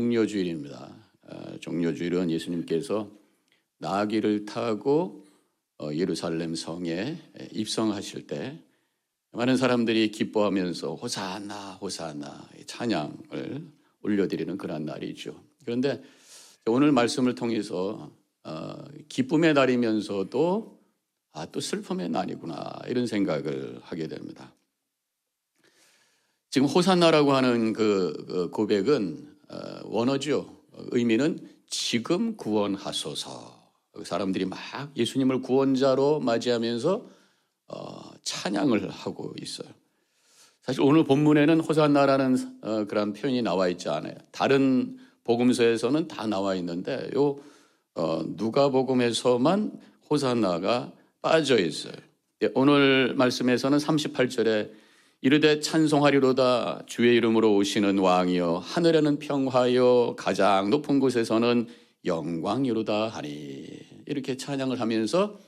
종료주일입니다. 종료주일은 예수님께서 나귀를 타고 예루살렘 성에 입성하실 때 많은 사람들이 기뻐하면서 호산나 호산나 찬양을 올려드리는 그런 날이죠. 그런데 오늘 말씀을 통해서 기쁨의 날이면서도 또 슬픔의 날이구나 이런 생각을 하게 됩니다. 지금 호산나라고 하는 그 고백은 원어죠. 의미는 지금 구원하소서. 사람들이 막 예수님을 구원자로 맞이하면서 찬양을 하고 있어요. 사실 오늘 본문에는 호산나라는 그런 표현이 나와 있지 않아요. 다른 복음서에서는 다 나와 있는데 요 누가복음에서만 호산나가 빠져 있어요. 오늘 말씀에서는 38절에 이르되 찬송하리로다 주의 이름으로 오시는 왕이여 하늘에는 평화여 가장 높은 곳에서는 영광이로다 하니 이렇게 찬양을 하면서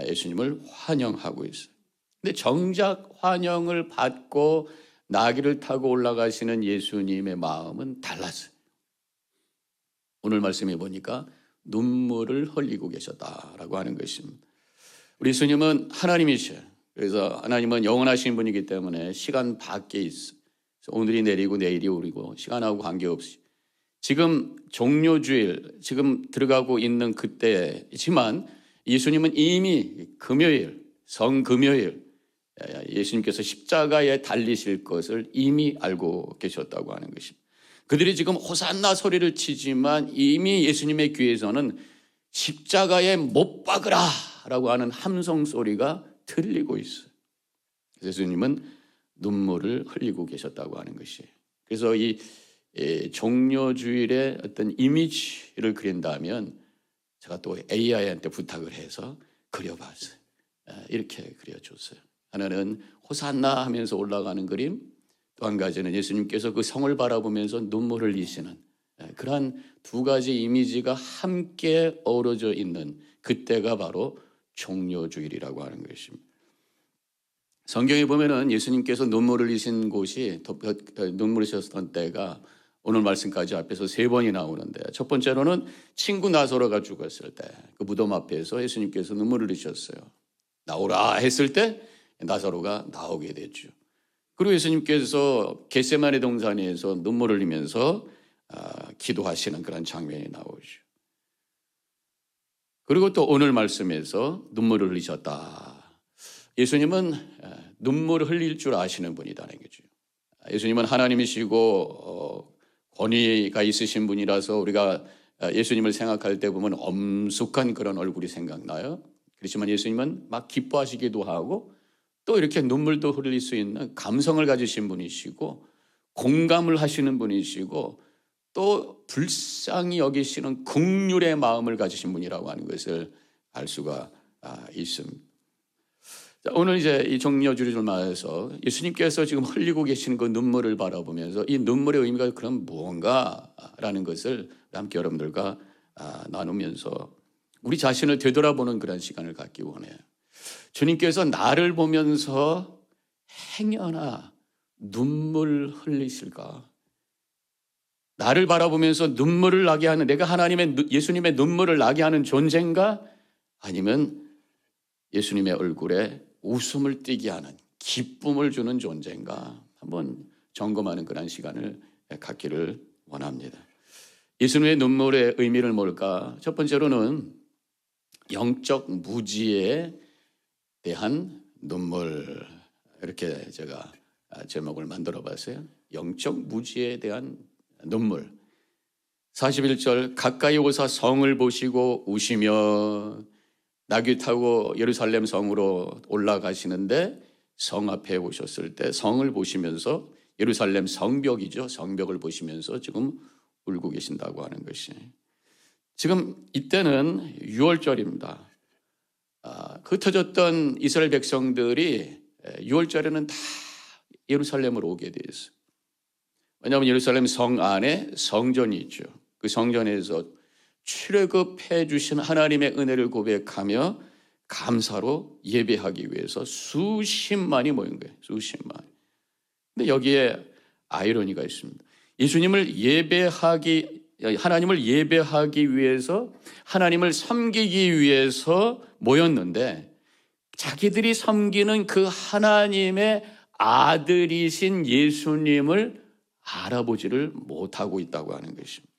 예수님을 환영하고 있어요. 근데 정작 환영을 받고 나귀를 타고 올라가시는 예수님의 마음은 달랐어요. 오늘 말씀해 보니까 눈물을 흘리고 계셨다라고 하는 것입니다. 우리 예수님은 하나님이셔요. 그래서 하나님은 영원하신 분이기 때문에 시간 밖에 있어. 오늘이 내리고 내일이 오리고 시간하고 관계없이 지금 종료주일 지금 들어가고 있는 그때지만 예수님은 이미 금요일 성금요일 예수님께서 십자가에 달리실 것을 이미 알고 계셨다고 하는 것입니다. 그들이 지금 호산나 소리를 치지만 이미 예수님의 귀에서는 십자가에 못 박으라 라고 하는 함성 소리가 들리고 있어요. 예수님은 눈물을 흘리고 계셨다고 하는 것이에요. 그래서 이 종료주일의 어떤 이미지를 그린다면 제가 또 AI한테 부탁을 해서 그려봤어요. 이렇게 그려줬어요. 하나는 호산나 하면서 올라가는 그림, 또 한 가지는 예수님께서 그 성을 바라보면서 눈물을 흘리시는 그러한 두 가지 이미지가 함께 어우러져 있는 그때가 바로 종료주일이라고 하는 것입니다. 성경에 보면은 예수님께서 눈물을 흘리신 곳이 눈물을 흘리셨던 때가 오늘 말씀까지 앞에서 3번이 나오는데 첫 번째로는 친구 나사로가 죽었을 때 그 무덤 앞에서 예수님께서 눈물을 흘리셨어요. 나오라 했을 때 나사로가 나오게 됐죠. 그리고 예수님께서 겟세마네 동산에서 눈물을 흘리면서 기도하시는 그런 장면이 나오죠. 그리고 또 오늘 말씀에서 눈물을 흘리셨다. 예수님은 눈물을 흘릴 줄 아시는 분이라는 거죠. 예수님은 하나님이시고 권위가 있으신 분이라서 우리가 예수님을 생각할 때 보면 엄숙한 그런 얼굴이 생각나요. 그렇지만 예수님은 막 기뻐하시기도 하고 또 이렇게 눈물도 흘릴 수 있는 감성을 가지신 분이시고 공감을 하시는 분이시고 또 불쌍히 여기시는 긍휼의 마음을 가지신 분이라고 하는 것을 알 수가 있습니다. 자, 오늘 이제 이 종료주일을 맞아서 예수님께서 지금 흘리고 계시는 그 눈물을 바라보면서 이 눈물의 의미가 그럼 무언가라는 것을 함께 여러분들과 나누면서 우리 자신을 되돌아보는 그런 시간을 갖기 원해요. 주님께서 나를 보면서 행여나 눈물 흘리실까? 나를 바라보면서 눈물을 나게 하는 내가 예수님의 눈물을 나게 하는 존재인가? 아니면 예수님의 얼굴에 웃음을 띠게 하는 기쁨을 주는 존재인가? 한번 점검하는 그런 시간을 갖기를 원합니다. 예수님의 눈물의 의미를 뭘까? 첫 번째로는 영적 무지에 대한 눈물, 이렇게 제가 제목을 만들어 봤어요. 영적 무지에 대한 눈물. 41절 가까이 오사 성을 보시고 우시며 나귀 타고 예루살렘 성으로 올라가시는데 성 앞에 오셨을 때 성을 보시면서 예루살렘 성벽이죠. 성벽을 보시면서 지금 울고 계신다고 하는 것이 지금 이때는 6월절입니다. 흩어졌던 이스라엘 백성들이 6월절에는 다 예루살렘으로 오게 되어 있어요. 왜냐하면 예루살렘 성 안에 성전이 있죠. 그 성전에서 출애굽해 주신 하나님의 은혜를 고백하며 감사로 예배하기 위해서 수십만이 모인 거예요. 수십만. 근데 여기에 아이러니가 있습니다. 예수님을 예배하기 하나님을 예배하기 위해서 하나님을 섬기기 위해서 모였는데 자기들이 섬기는 그 하나님의 아들이신 예수님을 알아보지를 못하고 있다고 하는 것입니다.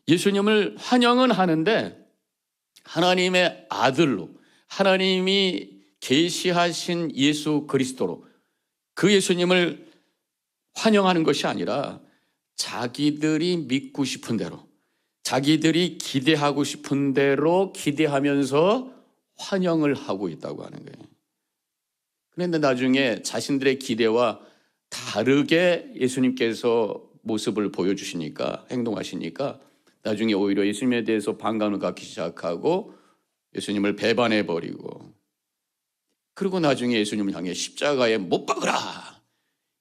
예수님을 환영은 하는데 하나님의 아들로 하나님이 계시하신 예수 그리스도로 그 예수님을 환영하는 것이 아니라 자기들이 믿고 싶은 대로 자기들이 기대하고 싶은 대로 기대하면서 환영을 하고 있다고 하는 거예요. 그런데 나중에 자신들의 기대와 다르게 예수님께서 모습을 보여주시니까 행동하시니까 나중에 오히려 예수님에 대해서 반감을 갖기 시작하고 예수님을 배반해버리고 그리고 나중에 예수님을 향해 십자가에 못 박으라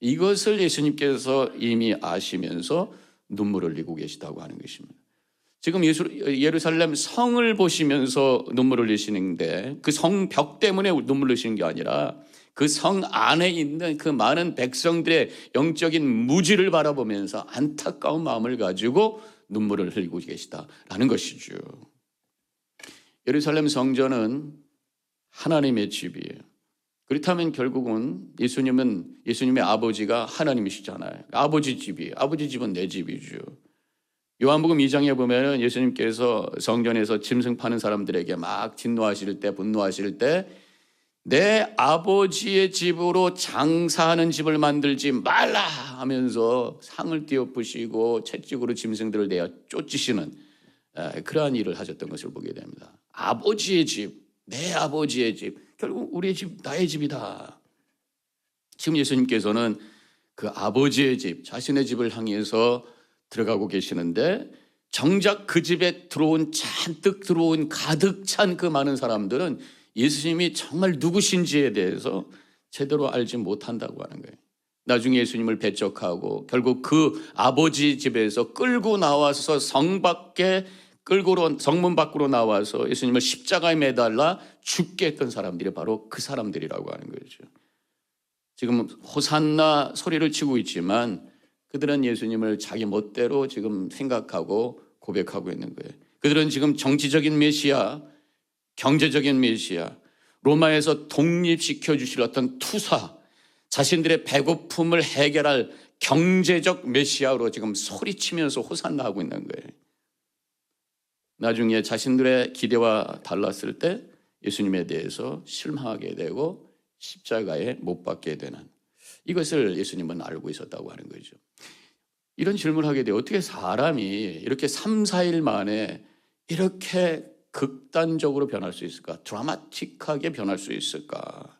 이것을 예수님께서 이미 아시면서 눈물을 흘리고 계시다고 하는 것입니다. 지금 예루살렘 성을 보시면서 눈물을 흘리시는데 그 성벽 때문에 눈물을 흘리시는 게 아니라 그 성 안에 있는 그 많은 백성들의 영적인 무지를 바라보면서 안타까운 마음을 가지고 눈물을 흘리고 계시다라는 것이죠. 예루살렘 성전은 하나님의 집이에요. 그렇다면 결국은 예수님의 아버지가 하나님이시잖아요. 아버지 집이에요. 아버지 집은 내 집이죠. 요한복음 2장에 보면 예수님께서 성전에서 짐승 파는 사람들에게 막 진노하실 때 분노하실 때 내 아버지의 집으로 장사하는 집을 만들지 말라 하면서 상을 띄어부시고 채찍으로 짐승들을 내어 쫓으시는 그러한 일을 하셨던 것을 보게 됩니다. 아버지의 집, 내 아버지의 집, 결국 우리의 집, 나의 집이다. 지금 예수님께서는 그 아버지의 집, 자신의 집을 향해서 들어가고 계시는데 정작 그 집에 잔뜩 들어온 가득 찬 그 많은 사람들은 예수님이 정말 누구신지에 대해서 제대로 알지 못한다고 하는 거예요. 나중에 예수님을 배척하고 결국 그 아버지 집에서 끌고 나와서 성문 밖으로 나와서 예수님을 십자가에 매달라 죽게 했던 사람들이 바로 그 사람들이라고 하는 거죠. 지금 호산나 소리를 치고 있지만 그들은 예수님을 자기 멋대로 지금 생각하고 고백하고 있는 거예요. 그들은 지금 정치적인 메시아, 경제적인 메시아, 로마에서 독립시켜 주실 어떤 투사, 자신들의 배고픔을 해결할 경제적 메시아로 지금 소리치면서 호산나하고 있는 거예요. 나중에 자신들의 기대와 달랐을 때 예수님에 대해서 실망하게 되고 십자가에 못 박게 되는 이것을 예수님은 알고 있었다고 하는 거죠. 이런 질문을 하게 돼요. 어떻게 사람이 이렇게 3, 4일 만에 이렇게 극단적으로 변할 수 있을까? 드라마틱하게 변할 수 있을까?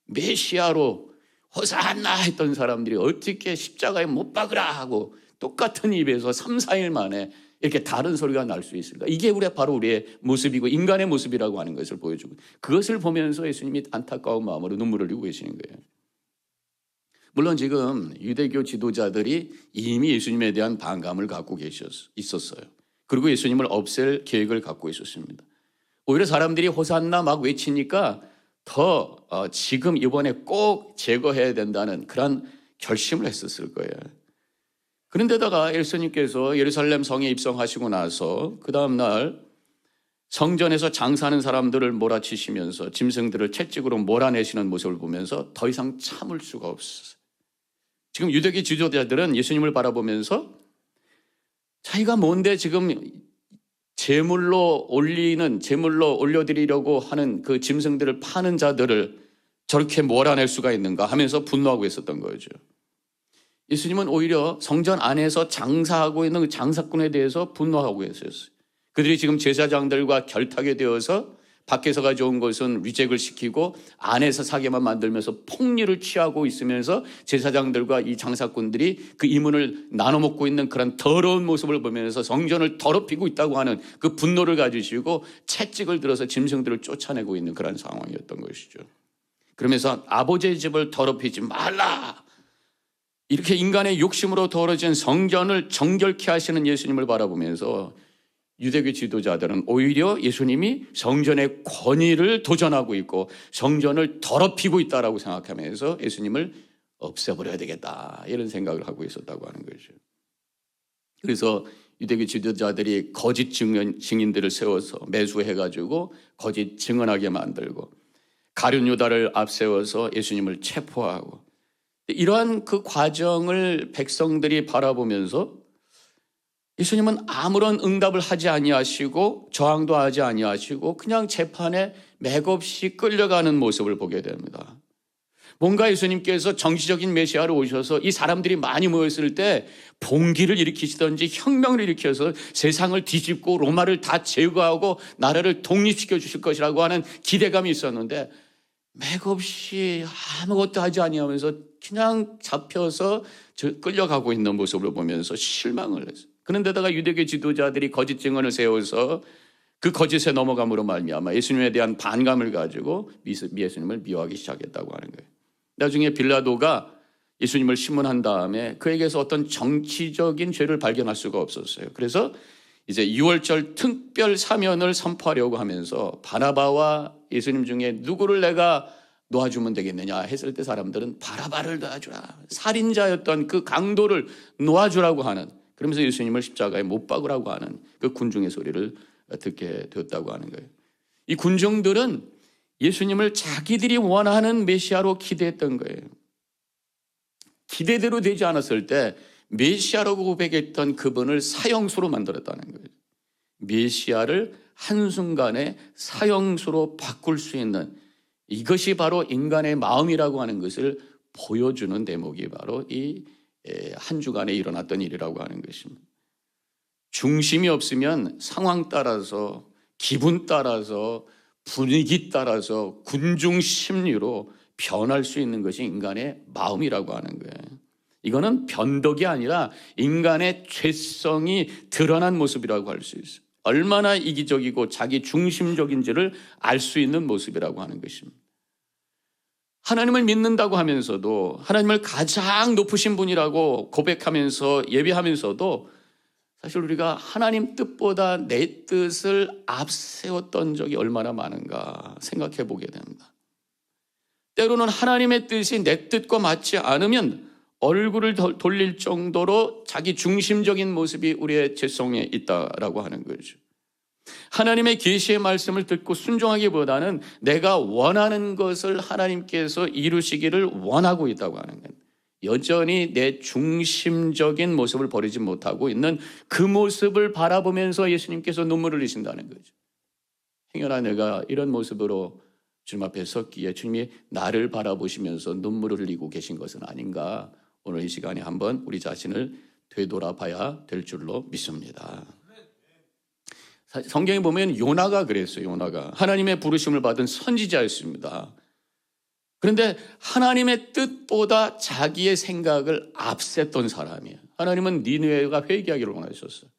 메시아로 호산나 했던 사람들이 어떻게 십자가에 못 박으라 하고 똑같은 입에서 3, 4일 만에 이렇게 다른 소리가 날 수 있을까? 이게 바로 우리의 모습이고 인간의 모습이라고 하는 것을 보여주고 그것을 보면서 예수님이 안타까운 마음으로 눈물을 흘리고 계시는 거예요. 물론 지금 유대교 지도자들이 이미 예수님에 대한 반감을 갖고 있었어요. 그리고 예수님을 없앨 계획을 갖고 있었습니다. 오히려 사람들이 호산나 막 외치니까 더 지금 이번에 꼭 제거해야 된다는 그런 결심을 했었을 거예요. 그런데다가 예수님께서 예루살렘 성에 입성하시고 나서 그 다음날 성전에서 장사하는 사람들을 몰아치시면서 짐승들을 채찍으로 몰아내시는 모습을 보면서 더 이상 참을 수가 없었어요. 지금 유대교 지도자들은 예수님을 바라보면서 자기가 뭔데 지금 제물로 올려드리려고 하는 그 짐승들을 파는 자들을 저렇게 몰아낼 수가 있는가 하면서 분노하고 있었던 거죠. 예수님은 오히려 성전 안에서 장사하고 있는 그 장사꾼에 대해서 분노하고 있었어요. 그들이 지금 제사장들과 결탁이 되어서 밖에서 가져온 것은 리젝을 시키고 안에서 사게만 만들면서 폭리를 취하고 있으면서 제사장들과 이 장사꾼들이 그 이문을 나눠 먹고 있는 그런 더러운 모습을 보면서 성전을 더럽히고 있다고 하는 그 분노를 가지시고 채찍을 들어서 짐승들을 쫓아내고 있는 그런 상황이었던 것이죠. 그러면서 아버지의 집을 더럽히지 말라. 이렇게 인간의 욕심으로 더러진 성전을 정결케 하시는 예수님을 바라보면서 유대교 지도자들은 오히려 예수님이 성전의 권위를 도전하고 있고 성전을 더럽히고 있다라고 생각하면서 예수님을 없애버려야 되겠다 이런 생각을 하고 있었다고 하는 거죠. 그래서 유대교 지도자들이 거짓 증인들을 세워서 매수해가지고 거짓 증언하게 만들고 가룟 유다를 앞세워서 예수님을 체포하고 이러한 그 과정을 백성들이 바라보면서 예수님은 아무런 응답을 하지 아니하시고 저항도 하지 아니하시고 그냥 재판에 맥없이 끌려가는 모습을 보게 됩니다. 뭔가 예수님께서 정치적인 메시아로 오셔서 이 사람들이 많이 모였을 때 봉기를 일으키시든지 혁명을 일으켜서 세상을 뒤집고 로마를 다 제거하고 나라를 독립시켜 주실 것이라고 하는 기대감이 있었는데 맥없이 아무것도 하지 아니하면서 그냥 잡혀서 끌려가고 있는 모습을 보면서 실망을 했어요. 그런데다가 유대교 지도자들이 거짓 증언을 세워서 그 거짓에 넘어감으로 말미암아 예수님에 대한 반감을 가지고 예수님을 미워하기 시작했다고 하는 거예요. 나중에 빌라도가 예수님을 심문한 다음에 그에게서 어떤 정치적인 죄를 발견할 수가 없었어요. 그래서 이제 유월절 특별 사면을 선포하려고 하면서 바나바와 예수님 중에 누구를 내가 놓아주면 되겠느냐 했을 때 사람들은 바나바를 놓아주라. 살인자였던 그 강도를 놓아주라고 하는, 그러면서 예수님을 십자가에 못 박으라고 하는 그 군중의 소리를 듣게 되었다고 하는 거예요. 이 군중들은 예수님을 자기들이 원하는 메시아로 기대했던 거예요. 기대대로 되지 않았을 때 메시아라고 고백했던 그분을 사형수로 만들었다는 거예요. 메시아를 한순간에 사형수로 바꿀 수 있는, 이것이 바로 인간의 마음이라고 하는 것을 보여주는 대목이 바로 이 한 주간에 일어났던 일이라고 하는 것입니다. 중심이 없으면 상황 따라서, 기분 따라서, 분위기 따라서 군중 심리로 변할 수 있는 것이 인간의 마음이라고 하는 거예요. 이거는 변덕이 아니라 인간의 죄성이 드러난 모습이라고 할 수 있어요. 얼마나 이기적이고 자기 중심적인지를 알 수 있는 모습이라고 하는 것입니다. 하나님을 믿는다고 하면서도, 하나님을 가장 높으신 분이라고 고백하면서 예배하면서도 사실 우리가 하나님 뜻보다 내 뜻을 앞세웠던 적이 얼마나 많은가 생각해 보게 됩니다. 때로는 하나님의 뜻이 내 뜻과 맞지 않으면 얼굴을 돌릴 정도로 자기 중심적인 모습이 우리의 죄성에 있다라고 하는 거죠. 하나님의 계시의 말씀을 듣고 순종하기보다는 내가 원하는 것을 하나님께서 이루시기를 원하고 있다고 하는 거예요. 여전히 내 중심적인 모습을 버리지 못하고 있는 그 모습을 바라보면서 예수님께서 눈물을 흘리신다는 거죠. 행여나 내가 이런 모습으로 주님 앞에 섰기에 주님이 나를 바라보시면서 눈물을 흘리고 계신 것은 아닌가, 오늘 이 시간에 한번 우리 자신을 되돌아봐야 될 줄로 믿습니다. 성경에 보면 요나가 그랬어요. 요나가 하나님의 부르심을 받은 선지자였습니다. 그런데 하나님의 뜻보다 자기의 생각을 앞셌던 사람이에요. 하나님은 니느웨가 회개하기를 원하셨어요.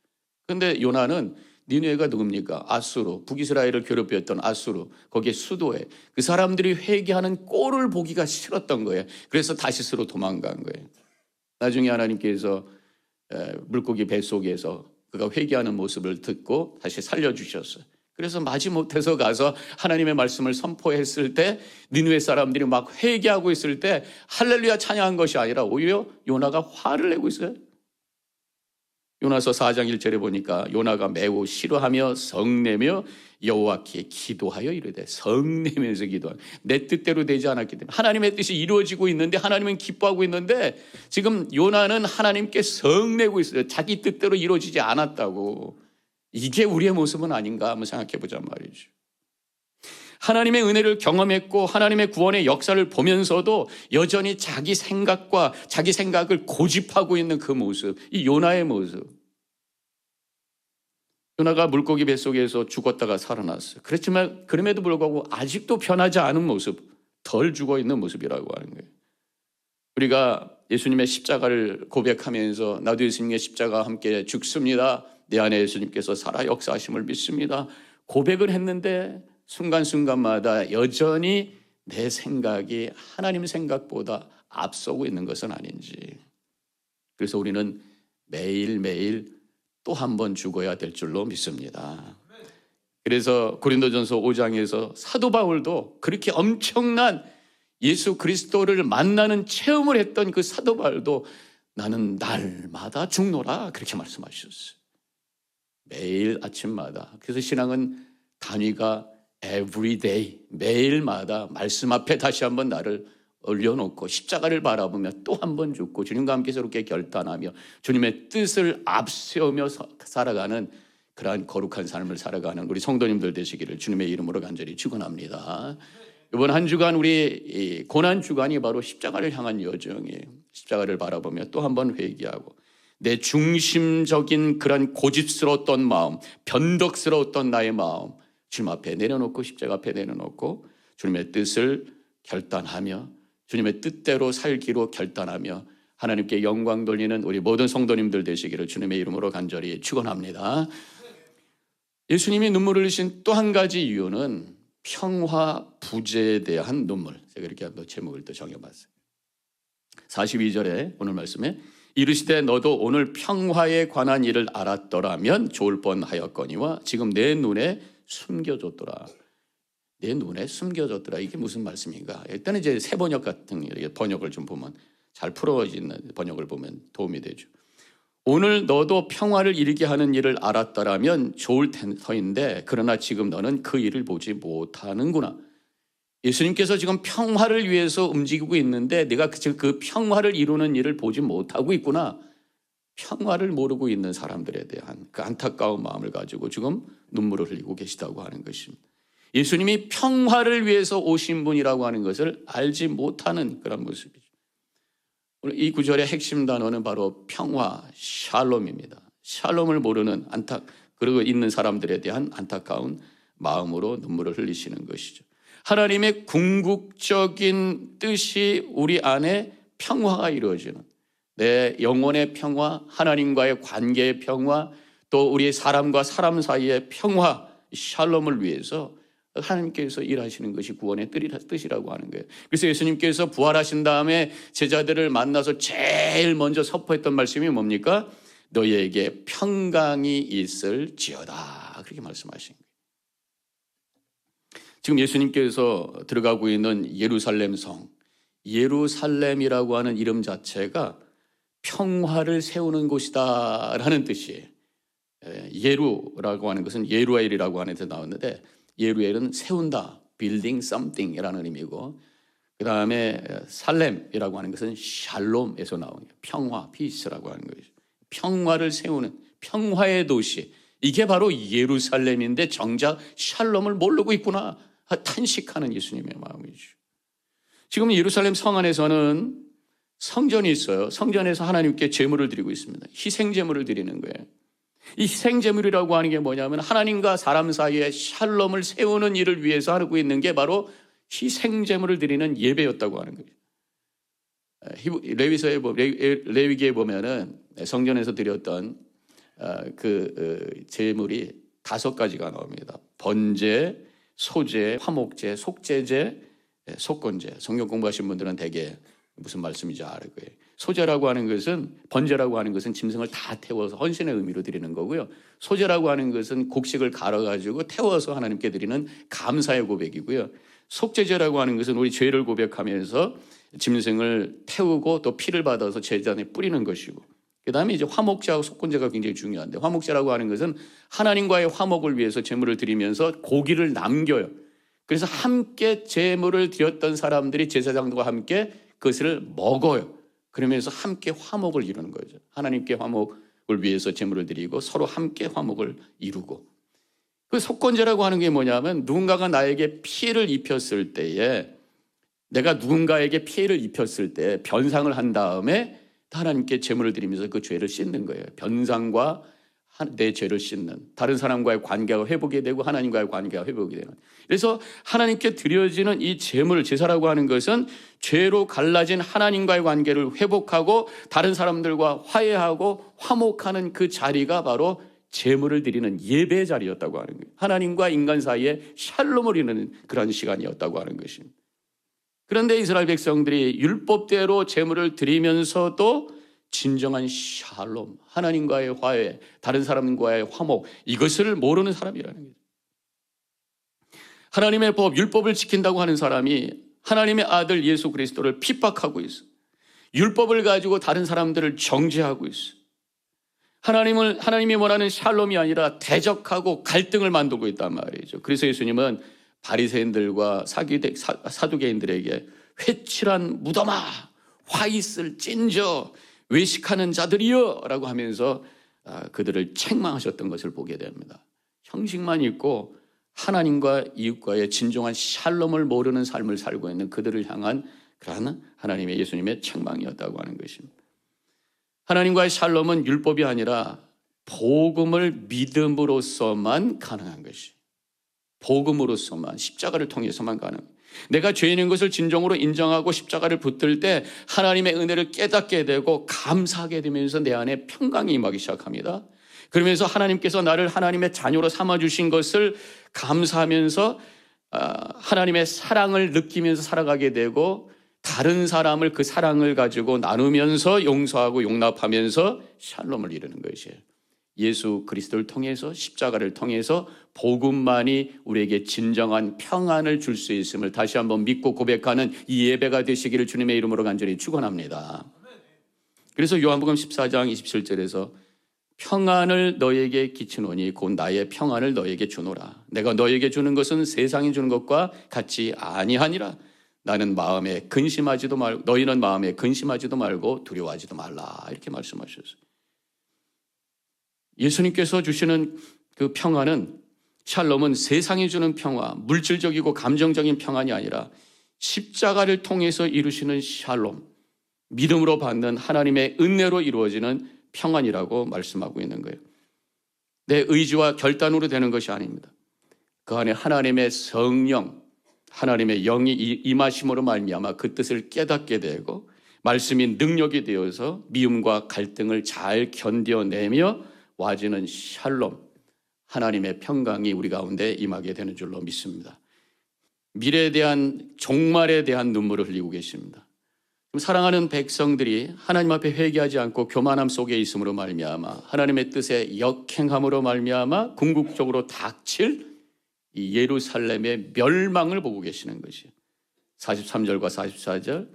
그런데 요나는, 니느웨가 누굽니까? 아수르, 북이스라엘을 괴롭혔던 아수르, 거기에 수도에 그 사람들이 회개하는 꼴을 보기가 싫었던 거예요. 그래서 다시스로 도망간 거예요. 나중에 하나님께서 물고기 뱃속에서 그가 회개하는 모습을 듣고 다시 살려주셨어요. 그래서 마지못해서 가서 하나님의 말씀을 선포했을 때 니느웨 사람들이 막 회개하고 있을 때 할렐루야 찬양한 것이 아니라 오히려 요나가 화를 내고 있어요. 요나서 4장 1절에 보니까 요나가 매우 싫어하며 성내며 여호와께 기도하여 이르되, 성내면서 기도하여, 내 뜻대로 되지 않았기 때문에 하나님의 뜻이 이루어지고 있는데, 하나님은 기뻐하고 있는데 지금 요나는 하나님께 성내고 있어요. 자기 뜻대로 이루어지지 않았다고. 이게 우리의 모습은 아닌가 한번 생각해 보자 말이죠. 하나님의 은혜를 경험했고 하나님의 구원의 역사를 보면서도 여전히 자기 생각과 자기 생각을 고집하고 있는 그 모습, 이 요나의 모습. 요나가 물고기 뱃속에서 죽었다가 살아났어요. 그렇지만 그럼에도 불구하고 아직도 변하지 않은 모습, 덜 죽어 있는 모습이라고 하는 거예요. 우리가 예수님의 십자가를 고백하면서 나도 예수님의 십자가와 함께 죽습니다, 내 안에 예수님께서 살아 역사하심을 믿습니다, 고백을 했는데 순간순간마다 여전히 내 생각이 하나님 생각보다 앞서고 있는 것은 아닌지. 그래서 우리는 매일매일 또 한 번 죽어야 될 줄로 믿습니다. 그래서 고린도전서 5장에서 사도 바울도 그렇게 엄청난 예수 그리스도를 만나는 체험을 했던 그 사도 바울도 나는 날마다 죽노라 그렇게 말씀하셨어요. 매일 아침마다. 그래서 신앙은 단위가 every day, 매일마다 말씀 앞에 다시 한번 나를 올려놓고 십자가를 바라보며 또 한 번 죽고 주님과 함께 새롭게 결단하며 주님의 뜻을 앞세우며 살아가는 그러한 거룩한 삶을 살아가는 우리 성도님들 되시기를 주님의 이름으로 간절히 축원합니다. 이번 한 주간 우리 고난 주간이 바로 십자가를 향한 여정이에요. 십자가를 바라보며 또 한 번 회개하고 내 중심적인 그런 고집스러웠던 마음, 변덕스러웠던 나의 마음 주님 앞에 내려놓고 십자가 앞에 내려놓고 주님의 뜻을 결단하며 주님의 뜻대로 살기로 결단하며 하나님께 영광 돌리는 우리 모든 성도님들 되시기를 주님의 이름으로 간절히 축원합니다. 예수님이 눈물을 흘리신 또 한 가지 이유는 평화 부재에 대한 눈물. 제가 이렇게 한번 제목을 또 정해봤어요. 42절에 오늘 말씀에 이르시되 너도 오늘 평화에 관한 일을 알았더라면 좋을 뻔하였거니와 지금 내 눈에 숨겨졌더라. 내 눈에 숨겨졌더라. 이게 무슨 말씀인가? 일단 이제 새 번역 같은 번역을 좀 보면 잘 풀어지는 번역을 보면 도움이 되죠. 오늘 너도 평화를 이루게 하는 일을 알았더라면 좋을 터인데 그러나 지금 너는 그 일을 보지 못하는구나. 예수님께서 지금 평화를 위해서 움직이고 있는데 내가 지금 그 평화를 이루는 일을 보지 못하고 있구나. 평화를 모르고 있는 사람들에 대한 그 안타까운 마음을 가지고 지금 눈물을 흘리고 계시다고 하는 것입니다. 예수님이 평화를 위해서 오신 분이라고 하는 것을 알지 못하는 그런 모습이죠. 오늘 이 구절의 핵심 단어는 바로 평화, 샬롬입니다. 샬롬을 모르는 그러고 있는 사람들에 대한 안타까운 마음으로 눈물을 흘리시는 것이죠. 하나님의 궁극적인 뜻이 우리 안에 평화가 이루어지는 내 영혼의 평화, 하나님과의 관계의 평화, 또 우리 사람과 사람 사이의 평화, 샬롬을 위해서 하나님께서 일하시는 것이 구원의 뜻이라고 하는 거예요. 그래서 예수님께서 부활하신 다음에 제자들을 만나서 제일 먼저 선포했던 말씀이 뭡니까? 너희에게 평강이 있을지어다. 그렇게 말씀하신 거예요. 지금 예수님께서 들어가고 있는 예루살렘 성, 예루살렘이라고 하는 이름 자체가 평화를 세우는 곳이다라는 뜻이에요. 예루라고 하는 것은 예루엘이라고 하는 데서 나왔는데 예루엘은 세운다, building something이라는 의미고 그 다음에 살렘이라고 하는 것은 샬롬에서 나오는 평화, peace라고 하는 것이죠. 평화를 세우는 평화의 도시, 이게 바로 예루살렘인데 정작 샬롬을 모르고 있구나 탄식하는 예수님의 마음이죠. 지금 예루살렘 성 안에서는 성전이 있어요. 성전에서 하나님께 제물을 드리고 있습니다. 희생 제물을 드리는 거예요. 이 희생 제물이라고 하는 게 뭐냐면 하나님과 사람 사이에 샬롬을 세우는 일을 위해서 하고 있는 게 바로 희생 제물을 드리는 예배였다고 하는 거예요. 레위기에 보면은 성전에서 드렸던 제물이 5가지가 나옵니다. 번제, 소제, 화목제, 속제제, 속건제. 성경 공부하신 분들은 대개 무슨 말씀인지 알 거예요. 소제라고 하는 것은, 번제라고 하는 것은 짐승을 다 태워서 헌신의 의미로 드리는 거고요. 소제라고 하는 것은 곡식을 갈아가지고 태워서 하나님께 드리는 감사의 고백이고요. 속제제라고 하는 것은 우리 죄를 고백하면서 짐승을 태우고 또 피를 받아서 제단에 뿌리는 것이고, 그 다음에 이제 화목제하고 속건제가 굉장히 중요한데, 화목제라고 하는 것은 하나님과의 화목을 위해서 제물을 드리면서 고기를 남겨요. 그래서 함께 제물을 드렸던 사람들이 제사장들과 함께 그것을 먹어요. 그러면서 함께 화목을 이루는 거죠. 하나님께 화목을 위해서 제물을 드리고 서로 함께 화목을 이루고. 그 속건제라고 하는 게 뭐냐면 누군가가 나에게 피해를 입혔을 때에, 내가 누군가에게 피해를 입혔을 때 변상을 한 다음에 하나님께 제물을 드리면서 그 죄를 씻는 거예요. 변상과 내 죄를 씻는, 다른 사람과의 관계가 회복이 되고 하나님과의 관계가 회복이 되는. 그래서 하나님께 드려지는 이 제물, 제사라고 하는 것은 죄로 갈라진 하나님과의 관계를 회복하고 다른 사람들과 화해하고 화목하는 그 자리가 바로 제물을 드리는 예배 자리였다고 하는 거예요. 하나님과 인간 사이에 샬롬을 이루는 그런 시간이었다고 하는 것입니다. 그런데 이스라엘 백성들이 율법대로 제물을 드리면서도 진정한 샬롬, 하나님과의 화해, 다른 사람과의 화목, 이것을 모르는 사람이라는 거죠. 하나님의 법, 율법을 지킨다고 하는 사람이 하나님의 아들 예수 그리스도를 핍박하고 있어. 율법을 가지고 다른 사람들을 정죄하고 있어. 하나님이 원하는 샬롬이 아니라 대적하고 갈등을 만들고 있단 말이죠. 그래서 예수님은 바리새인들과 사두개인들에게 회칠한 무덤아, 화 있을 찐저, 외식하는 자들이여 라고 하면서 그들을 책망하셨던 것을 보게 됩니다. 형식만 있고 하나님과 이웃과의 진정한 샬롬을 모르는 삶을 살고 있는 그들을 향한 그러한 하나님의 예수님의 책망이었다고 하는 것입니다. 하나님과의 샬롬은 율법이 아니라 복음을 믿음으로서만 가능한 것이, 복음으로서만, 십자가를 통해서만 가능합니다. 내가 죄인인 것을 진정으로 인정하고 십자가를 붙들 때 하나님의 은혜를 깨닫게 되고 감사하게 되면서 내 안에 평강이 임하기 시작합니다. 그러면서 하나님께서 나를 하나님의 자녀로 삼아주신 것을 감사하면서 하나님의 사랑을 느끼면서 살아가게 되고 다른 사람을 그 사랑을 가지고 나누면서 용서하고 용납하면서 샬롬을 이루는 것이에요. 예수 그리스도를 통해서 십자가를 통해서 복음만이 우리에게 진정한 평안을 줄 수 있음을 다시 한번 믿고 고백하는 이 예배가 되시기를 주님의 이름으로 간절히 축원합니다. 그래서 요한복음 14장 27절에서 평안을 너에게 끼치노니 곧 나의 평안을 너에게 주노라. 내가 너에게 주는 것은 세상이 주는 것과 같이 아니하니라. 나는 마음에 근심하지도 말고 너희는 마음에 근심하지도 말고 두려워하지도 말라. 이렇게 말씀하셨어요. 예수님께서 주시는 그 평안은, 샬롬은 세상이 주는 평화, 물질적이고 감정적인 평안이 아니라 십자가를 통해서 이루시는 샬롬, 믿음으로 받는 하나님의 은혜로 이루어지는 평안이라고 말씀하고 있는 거예요. 내 의지와 결단으로 되는 것이 아닙니다. 그 안에 하나님의 성령, 하나님의 영이 임하심으로 말미암아 그 뜻을 깨닫게 되고 말씀이 능력이 되어서 미움과 갈등을 잘 견뎌내며 와지는 샬롬, 하나님의 평강이 우리 가운데 임하게 되는 줄로 믿습니다. 미래에 대한, 종말에 대한 눈물을 흘리고 계십니다. 사랑하는 백성들이 하나님 앞에 회개하지 않고 교만함 속에 있음으로 말미암아 하나님의 뜻에 역행함으로 말미암아 궁극적으로 닥칠 이 예루살렘의 멸망을 보고 계시는 것이에요. 43절과 44절,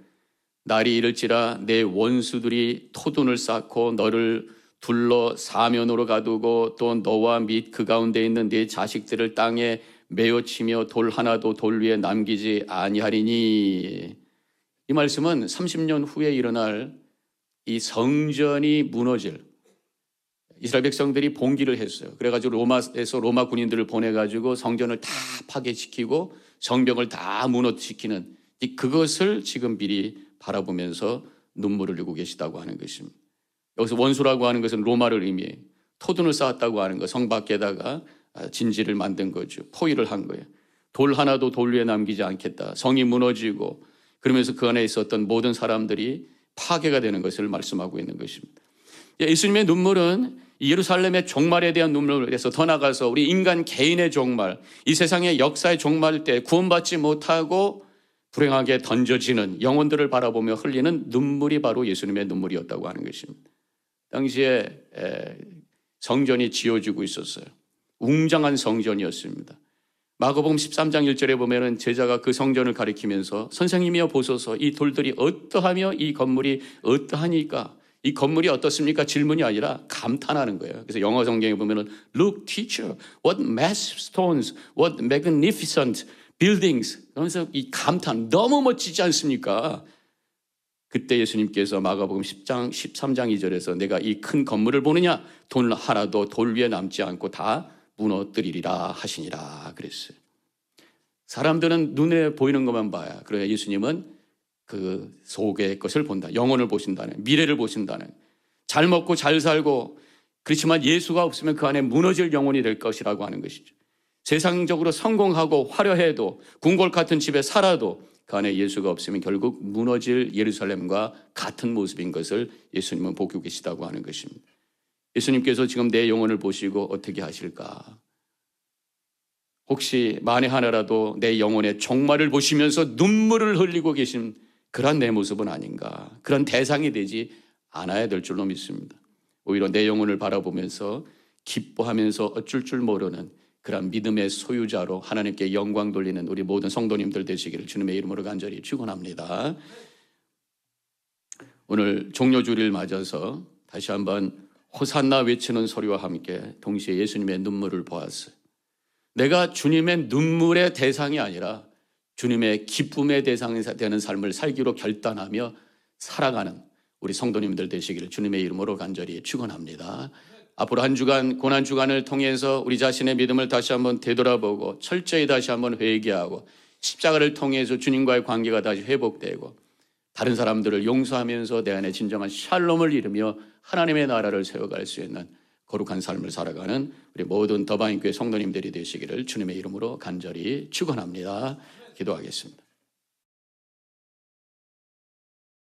날이 이를지라 내 원수들이 토둔을 쌓고 너를 둘러 사면으로 가두고 또 너와 및 그 가운데 있는 네 자식들을 땅에 메어치며 돌 하나도 돌 위에 남기지 아니하리니. 이 말씀은 30년 후에 일어날 이 성전이 무너질, 이스라엘 백성들이 봉기를 했어요. 그래가지고 로마에서 로마 군인들을 보내가지고 성전을 다 파괴시키고 성벽을 다 무너뜨리는 그것을 지금 미리 바라보면서 눈물을 흘리고 계시다고 하는 것입니다. 여기서 원수라고 하는 것은 로마를 의미해요. 토둔을 쌓았다고 하는 것, 성 밖에다가 진지를 만든 거죠. 포위를 한 거예요. 돌 하나도 돌 위에 남기지 않겠다. 성이 무너지고 그러면서 그 안에 있었던 모든 사람들이 파괴가 되는 것을 말씀하고 있는 것입니다. 예수님의 눈물은 예루살렘의 종말에 대한 눈물에서 더 나가서 우리 인간 개인의 종말, 이 세상의 역사의 종말 때 구원받지 못하고 불행하게 던져지는 영혼들을 바라보며 흘리는 눈물이 바로 예수님의 눈물이었다고 하는 것입니다. 당시에 성전이 지어지고 있었어요. 웅장한 성전이었습니다. 마가복음 13장 1절에 보면은 제자가 그 성전을 가리키면서 선생님이여 보소서 이 돌들이 어떠하며 이 건물이 어떠하니까, 이 건물이 어떻습니까? 질문이 아니라 감탄하는 거예요. 그래서 영어 성경에 보면은 Look, teacher, what massive stones, what magnificent buildings. 그러면서 이 감탄, 너무 멋지지 않습니까? 그때 예수님께서 마가복음 10장 13장 2절에서 내가 이 큰 건물을 보느냐? 돌 하나도 돌 위에 남지 않고 다 무너뜨리리라 하시니라 그랬어요. 사람들은 눈에 보이는 것만 봐야. 그래야 예수님은 그 속의 것을 본다. 영혼을 보신다는, 미래를 보신다는. 잘 먹고 잘 살고 그렇지만 예수가 없으면 그 안에 무너질 영혼이 될 것이라고 하는 것이죠. 세상적으로 성공하고 화려해도 궁궐 같은 집에 살아도 그 안에 예수가 없으면 결국 무너질 예루살렘과 같은 모습인 것을 예수님은 보고 계시다고 하는 것입니다. 예수님께서 지금 내 영혼을 보시고 어떻게 하실까? 혹시 만에 하나라도 내 영혼의 종말을 보시면서 눈물을 흘리고 계신 그런 내 모습은 아닌가? 그런 대상이 되지 않아야 될 줄로 믿습니다. 오히려 내 영혼을 바라보면서 기뻐하면서 어쩔 줄 모르는 그런 믿음의 소유자로 하나님께 영광 돌리는 우리 모든 성도님들 되시기를 주님의 이름으로 간절히 축원합니다. 오늘 종료주일을 맞아서 다시 한번 호산나 외치는 소리와 함께 동시에 예수님의 눈물을 보았어요. 내가 주님의 눈물의 대상이 아니라 주님의 기쁨의 대상이 되는 삶을 살기로 결단하며 살아가는 우리 성도님들 되시기를 주님의 이름으로 간절히 축원합니다. 앞으로 한 주간 고난 주간을 통해서 우리 자신의 믿음을 다시 한번 되돌아보고 철저히 다시 한번 회개하고 십자가를 통해서 주님과의 관계가 다시 회복되고 다른 사람들을 용서하면서 내 안에 진정한 샬롬을 이루며 하나님의 나라를 세워갈 수 있는 거룩한 삶을 살아가는 우리 모든 더바인교회 성도님들이 되시기를 주님의 이름으로 간절히 축원합니다. 기도하겠습니다.